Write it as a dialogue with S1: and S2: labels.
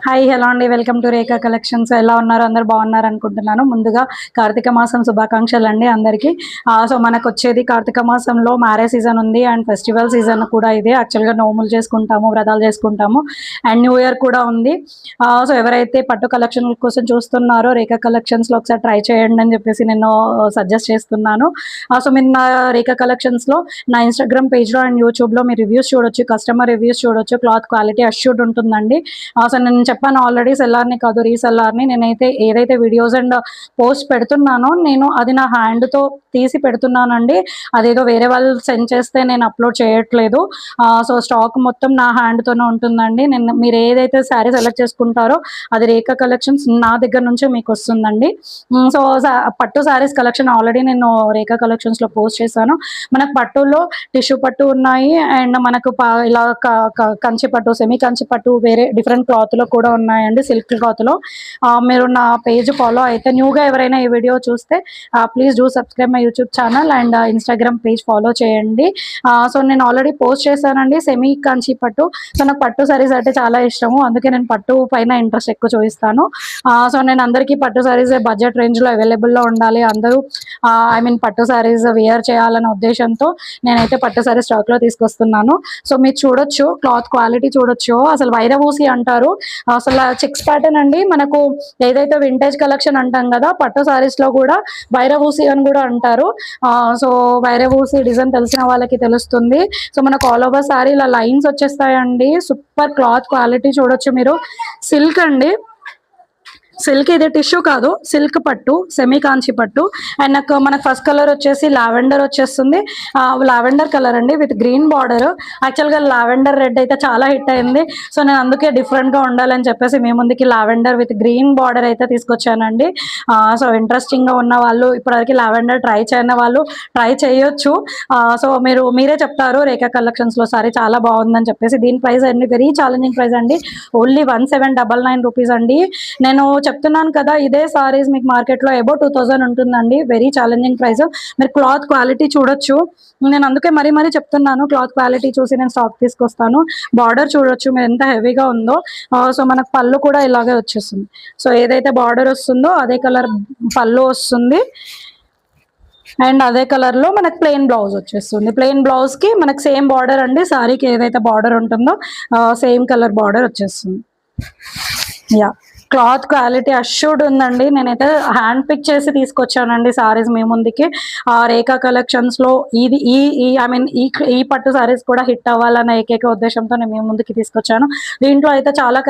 S1: Hi hello అండి, welcome to Rekha collections. ఎలా ఉన్నారు? అందరు బాగున్నారు అనుకుంటున్నాను. ముందుగా కార్తీక మాసం శుభాకాంక్షలు అండి అందరికీ. సో మనకు వచ్చేది కార్తీక మాసంలో మ్యారేజ్ సీజన్ ఉంది అండ్ ఫెస్టివల్ సీజన్ కూడా ఇదే. యాక్చువల్గా నోములు చేసుకుంటాము, వ్రతాలు చేసుకుంటాము అండ్ న్యూ ఇయర్ కూడా ఉంది. సో ఎవరైతే పట్టు కలెక్షన్ కోసం చూస్తున్నారో రేఖా కలెక్షన్స్లో ఒకసారి ట్రై చేయండి అని చెప్పేసి నేను సజెస్ట్ చేస్తున్నాను. సో మీరు నా రేఖా కలెక్షన్స్లో నా ఇన్స్టాగ్రామ్ పేజ్లో అండ్ యూట్యూబ్లో మీరు రివ్యూస్ చూడొచ్చు, కస్టమర్ రివ్యూస్ చూడొచ్చు. క్లాత్ క్వాలిటీ అష్యూర్డ్ ఉంటుందండి. సో నేను చెప్పాను ఆల్రెడీ, సెల్లార్ని కాదు రీసెల్లార్ని. నేనైతే ఏదైతే వీడియోస్ అండ్ పోస్ట్ పెడుతున్నానో నేను అది నా హ్యాండ్తో తీసి పెడుతున్నానండి. అదేదో వేరే వాళ్ళు సెండ్ చేస్తే నేను అప్లోడ్ చేయట్లేదు. సో స్టాక్ మొత్తం నా హ్యాండ్తోనే ఉంటుందండి. మీరు ఏదైతే శారీ సెలెక్ట్ చేసుకుంటారో అది రేఖా కలెక్షన్స్ నా దగ్గర నుంచే మీకు వస్తుందండి. సో పట్టు శారీస్ కలెక్షన్ ఆల్రెడీ నేను రేఖా కలెక్షన్స్లో పోస్ట్ చేశాను. మనకు పట్టులో టిష్యూ పట్టు ఉన్నాయి అండ్ మనకు ఇలా కంచి పట్టు, సెమీ కంచి పట్టు, వేరే డిఫరెంట్ క్లాత్లో కూడా ఉన్నాయండి. సిల్క్ క్లాత్లో. మీరు నా పేజ్ ఫాలో అయితే, న్యూగా ఎవరైనా ఈ వీడియో చూస్తే please do subscribe my YouTube channel and Instagram page follow చేయండి. సో నేను ఆల్రెడీ పోస్ట్ చేశానండి సెమీ కంచి పట్టు. సో నాకు పట్టు సారీస్ అంటే చాలా ఇష్టము, అందుకే నేను పట్టు పైన ఇంట్రెస్ట్ ఎక్కువ చూపిస్తాను. సో నేను అందరికీ పట్టు సారీస్ బడ్జెట్ రేంజ్లో అవైలబుల్లో ఉండాలి, అందరూ పట్టు సారీస్ వేర్ చేయాలనే ఉద్దేశంతో నేనైతే పట్టు సారీస్ స్టాక్లో తీసుకొస్తున్నాను. సో మీరు చూడొచ్చు, క్లాత్ క్వాలిటీ చూడొచ్చు. అసలు వైరవూసి అంటారు, అసలు చెక్స్ ప్యాటర్న్ అండి. మనకు ఏదైతే వింటేజ్ కలెక్షన్ అంటాం కదా, పట్టు సారీస్ లో కూడా వైరవూసి అని కూడా అంటారు. సో వైరవూసి డిజైన్ తెలిసిన వాళ్ళకి తెలుస్తుంది. సో మనకు ఆల్ ఓవర్ సారీ ఇలా లైన్స్ వచ్చేస్తాయండి. సూపర్ క్లాత్ క్వాలిటీ చూడొచ్చు మీరు. సిల్క్ అండి, సిల్క్. ఇది టిష్యూ కాదు, సిల్క్ పట్టు, సెమీ కాంచి పట్టు. అండ్ నాకు మనకు ఫస్ట్ కలర్ వచ్చేసి లావెండర్ వచ్చేస్తుంది. లావెండర్ కలర్ అండి విత్ గ్రీన్ బార్డర్. యాక్చువల్గా లావెండర్ రెడ్ అయితే చాలా హిట్ అయింది. సో నేను అందుకే డిఫరెంట్గా ఉండాలని చెప్పేసి మీ ముందుకి లావెండర్ విత్ గ్రీన్ బార్డర్ అయితే తీసుకొచ్చానండి. సో ఇంట్రెస్టింగ్గా ఉన్న వాళ్ళు, ఇప్పటివరకు లావెండర్ ట్రై చేయని వాళ్ళు ట్రై చేయొచ్చు. సో మీరే చెప్తారు రేఖా కలెక్షన్స్లో సారీ చాలా బాగుందని చెప్పేసి. దీని ప్రైస్ అండి వెరీ ఛాలెంజింగ్ ప్రైస్ అండి, ఓన్లీ 1799 రూపీస్ అండి. నేను చెప్తున్నాను కదా, ఇదే సారీస్ మీకు మార్కెట్లో అబౌట్ 2000 ఉంటుందండి. Very challenging price. మీరు క్లాత్ క్వాలిటీ చూడొచ్చు. నేను అందుకే మరీ చెప్తున్నాను, క్లాత్ క్వాలిటీ చూసి నేను స్టాక్ తీసుకొస్తాను. బార్డర్ చూడొచ్చు మీరు ఎంత హెవీగా ఉందో. సో మనకు పళ్ళు కూడా ఇలాగే వచ్చేస్తుంది. సో ఏదైతే బార్డర్ వస్తుందో అదే కలర్ పళ్ళు వస్తుంది అండ్ అదే కలర్లో మనకు ప్లెయిన్ బ్లౌజ్ వచ్చేస్తుంది. ప్లెయిన్ బ్లౌజ్కి మనకు సేమ్ బార్డర్ అండి, సారీకి ఏదైతే బార్డర్ ఉంటుందో సేమ్ కలర్ బార్డర్ వచ్చేస్తుంది. యా, క్లాత్ క్వాలిటీ అష్యూర్డ్ ఉందండి. నేనైతే హ్యాండ్ పిక్ చేసి తీసుకొచ్చానండి సారీస్ మీ ముందుకి. రేఖా కలెక్షన్స్లో ఇది ఈ పట్టు సారీస్ కూడా హిట్ అవ్వాలన్న ఏకైక ఉద్దేశంతో నేను మీ ముందుకి తీసుకొచ్చాను. దీంట్లో అయితే చాలా